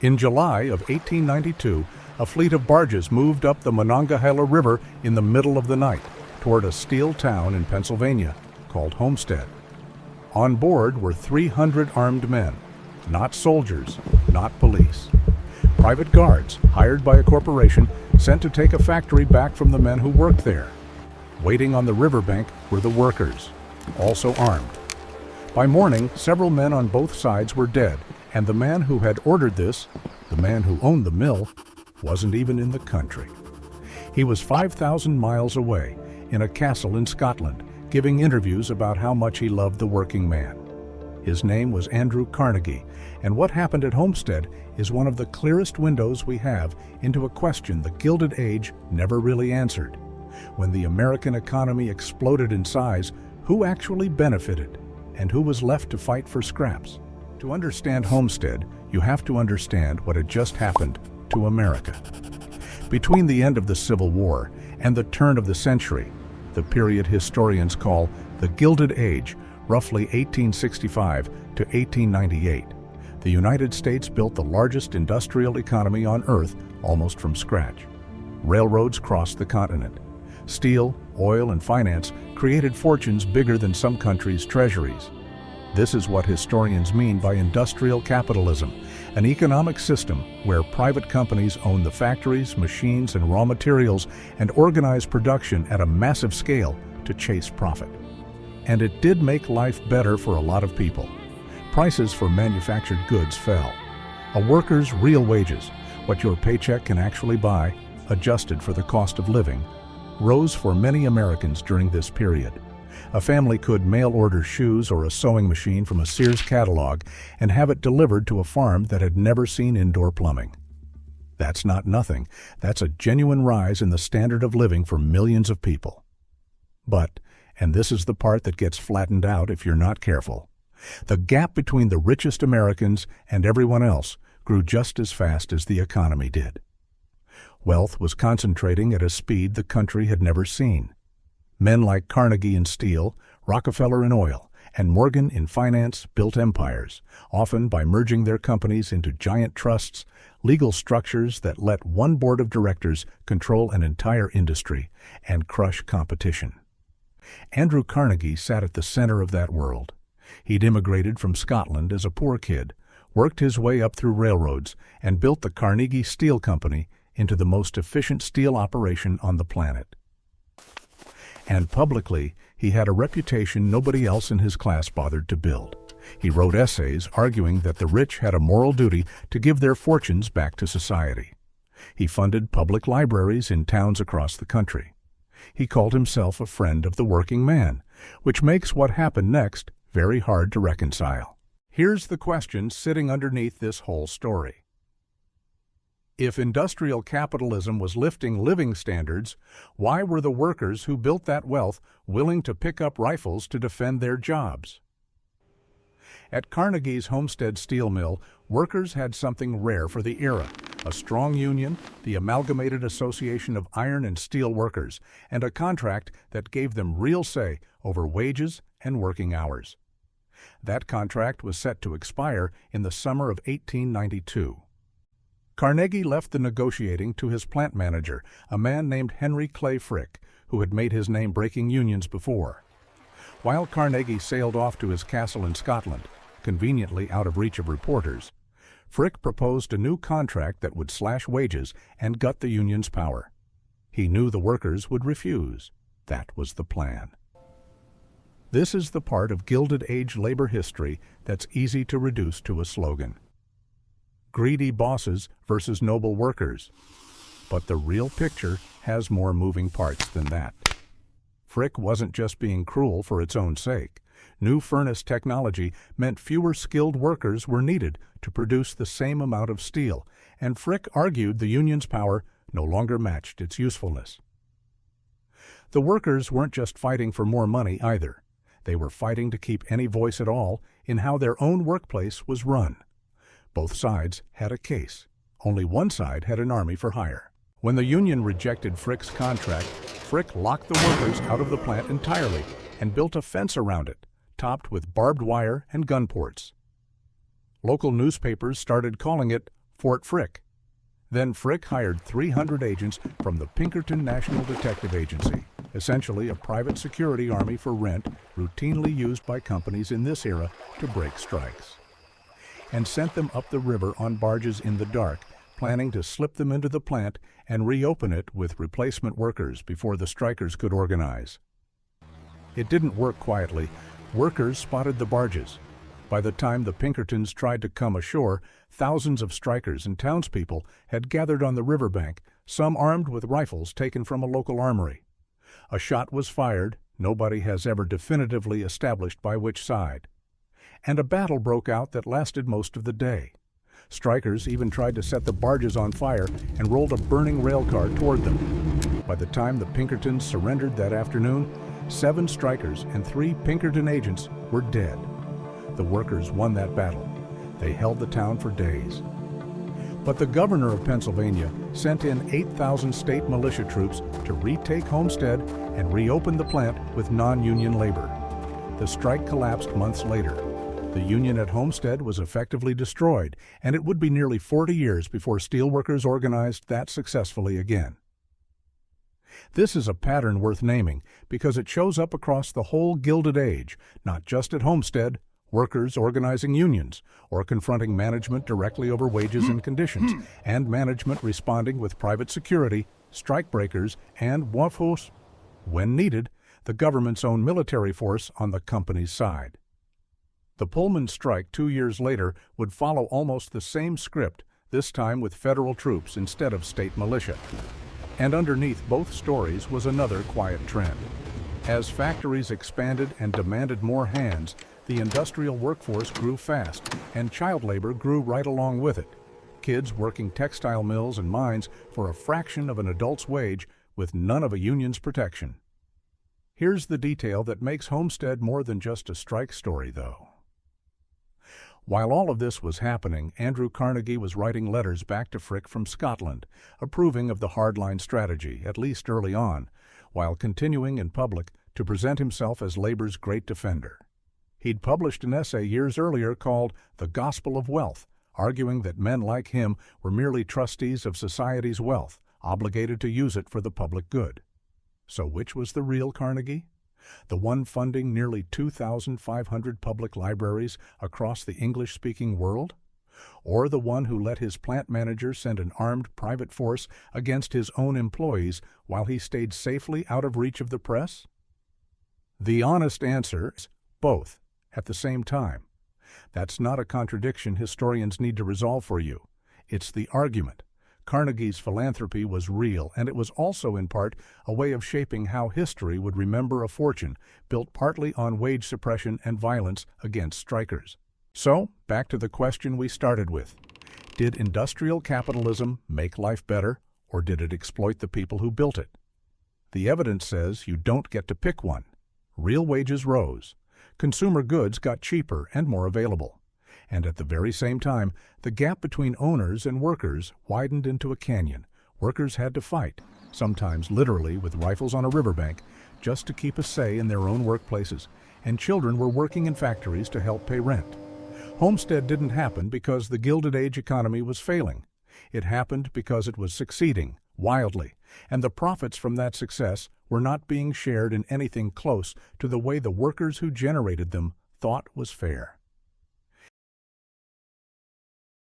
In July of 1892, a fleet of barges moved up the Monongahela River in the middle of the night toward a steel town in Pennsylvania called Homestead. On board were 300 armed men, not soldiers, not police. Private guards, hired by a corporation, sent to take a factory back from the men who worked there. Waiting on the riverbank were the workers, also armed. By morning, several men on both sides were dead, and the man who had ordered this, the man who owned the mill, wasn't even in the country. He was 5,000 miles away, in a castle in Scotland, giving interviews about how much he loved the working man. His name was Andrew Carnegie, and what happened at Homestead is one of the clearest windows we have into a question the Gilded Age never really answered. When the American economy exploded in size, who actually benefited, and who was left to fight for scraps? To understand Homestead, you have to understand what had just happened to America. Between the end of the Civil War and the turn of the century, the period historians call the Gilded Age, roughly 1865 to 1898, the United States built the largest industrial economy on Earth almost from scratch. Railroads crossed the continent. Steel, oil, and finance created fortunes bigger than some countries' treasuries. This is what historians mean by industrial capitalism, an economic system where private companies own the factories, machines, and raw materials and organize production at a massive scale to chase profit. And it did make life better for a lot of people. Prices for manufactured goods fell. A worker's real wages, what your paycheck can actually buy, adjusted for the cost of living, rose for many Americans during this period. A family could mail-order shoes or a sewing machine from a Sears catalog and have it delivered to a farm that had never seen indoor plumbing. That's not nothing. That's a genuine rise in the standard of living for millions of people. But, and this is the part that gets flattened out if you're not careful, the gap between the richest Americans and everyone else grew just as fast as the economy did. Wealth was concentrating at a speed the country had never seen. Men like Carnegie in steel, Rockefeller in oil, and Morgan in finance built empires, often by merging their companies into giant trusts, legal structures that let one board of directors control an entire industry and crush competition. Andrew Carnegie sat at the center of that world. He'd immigrated from Scotland as a poor kid, worked his way up through railroads, and built the Carnegie Steel Company into the most efficient steel operation on the planet. And publicly, he had a reputation nobody else in his class bothered to build. He wrote essays arguing that the rich had a moral duty to give their fortunes back to society. He funded public libraries in towns across the country. He called himself a friend of the working man, which makes what happened next very hard to reconcile. Here's the question sitting underneath this whole story. If industrial capitalism was lifting living standards, why were the workers who built that wealth willing to pick up rifles to defend their jobs? At Carnegie's Homestead Steel Mill, workers had something rare for the era: a strong union, the Amalgamated Association of Iron and Steel Workers, and a contract that gave them real say over wages and working hours. That contract was set to expire in the summer of 1892. Carnegie left the negotiating to his plant manager, a man named Henry Clay Frick, who had made his name breaking unions before. While Carnegie sailed off to his castle in Scotland, conveniently out of reach of reporters, Frick proposed a new contract that would slash wages and gut the union's power. He knew the workers would refuse. That was the plan. This is the part of Gilded Age labor history that's easy to reduce to a slogan: greedy bosses versus noble workers. But the real picture has more moving parts than that. Frick wasn't just being cruel for its own sake. New furnace technology meant fewer skilled workers were needed to produce the same amount of steel, and Frick argued the union's power no longer matched its usefulness. The workers weren't just fighting for more money either. They were fighting to keep any voice at all in how their own workplace was run. Both sides had a case. Only one side had an army for hire. When the union rejected Frick's contract, Frick locked the workers out of the plant entirely and built a fence around it, topped with barbed wire and gun ports. Local newspapers started calling it Fort Frick. Then Frick hired 300 agents from the Pinkerton National Detective Agency, essentially a private security army for rent routinely used by companies in this era to break strikes, and sent them up the river on barges in the dark, planning to slip them into the plant and reopen it with replacement workers before the strikers could organize. It didn't work quietly. Workers spotted the barges. By the time the Pinkertons tried to come ashore, thousands of strikers and townspeople had gathered on the riverbank, some armed with rifles taken from a local armory. A shot was fired, nobody has ever definitively established by which side, and a battle broke out that lasted most of the day. Strikers even tried to set the barges on fire and rolled a burning railcar toward them. By the time the Pinkertons surrendered that afternoon, 7 strikers and 3 Pinkerton agents were dead. The workers won that battle. They held the town for days. But the governor of Pennsylvania sent in 8,000 state militia troops to retake Homestead and reopen the plant with non-union labor. The strike collapsed months later. The union at Homestead was effectively destroyed, and it would be nearly 40 years before steelworkers organized that successfully again. This is a pattern worth naming because it shows up across the whole Gilded Age, not just at Homestead, workers organizing unions, or confronting management directly over wages and conditions, and management responding with private security, strikebreakers, and, when needed, the government's own military force on the company's side. The Pullman strike 2 years later would follow almost the same script, this time with federal troops instead of state militia. And underneath both stories was another quiet trend. As factories expanded and demanded more hands, the industrial workforce grew fast, and child labor grew right along with it. Kids working textile mills and mines for a fraction of an adult's wage with none of a union's protection. Here's the detail that makes Homestead more than just a strike story, though. While all of this was happening, Andrew Carnegie was writing letters back to Frick from Scotland, approving of the hardline strategy, at least early on, while continuing in public to present himself as labor's great defender. He'd published an essay years earlier called The Gospel of Wealth, arguing that men like him were merely trustees of society's wealth, obligated to use it for the public good. So which was the real Carnegie? The one funding nearly 2,500 public libraries across the English-speaking world? Or the one who let his plant manager send an armed private force against his own employees while he stayed safely out of reach of the press? The honest answer is both. At the same time. That's not a contradiction historians need to resolve for you. It's the argument. Carnegie's philanthropy was real, and it was also in part a way of shaping how history would remember a fortune built partly on wage suppression and violence against strikers. So, back to the question we started with. Did industrial capitalism make life better, or did it exploit the people who built it? The evidence says you don't get to pick one. Real wages rose. Consumer goods got cheaper and more available. And at the very same time, the gap between owners and workers widened into a canyon. Workers had to fight, sometimes literally with rifles on a riverbank, just to keep a say in their own workplaces, and children were working in factories to help pay rent. Homestead didn't happen because the Gilded Age economy was failing. It happened because it was succeeding, wildly, and the profits from that success were not being shared in anything close to the way the workers who generated them thought was fair.